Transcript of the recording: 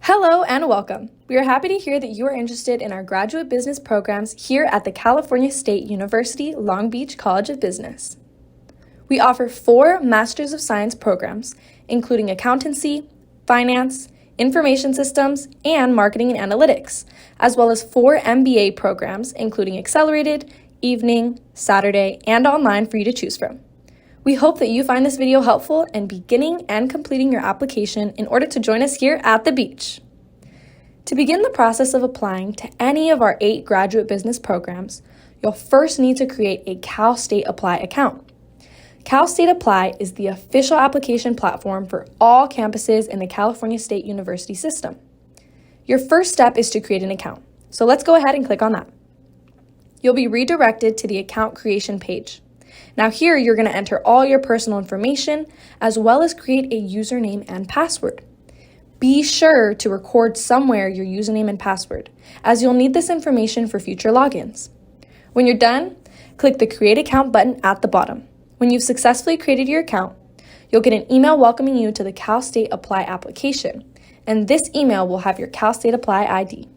Hello and welcome. We are happy to hear that you are interested in our graduate business programs here at the California State University Long Beach College of Business. We offer 4 Masters of Science programs, including accountancy, finance, information systems, and marketing and analytics, as well as 4 MBA programs, including accelerated, evening, Saturday, and online for you to choose from. We hope that you find this video helpful in beginning and completing your application in order to join us here at the beach. To begin the process of applying to any of our 8 graduate business programs, you'll first need to create a Cal State Apply account. Cal State Apply is the official application platform for all campuses in the California State University system. Your first step is to create an account, so let's go ahead and click on that. You'll be redirected to the account creation page. Now here, you're going to enter all your personal information as well as create a username and password. Be sure to record somewhere your username and password, as you'll need this information for future logins. When you're done, click the Create Account button at the bottom. When you've successfully created your account, you'll get an email welcoming you to the Cal State Apply application, and this email will have your Cal State Apply ID.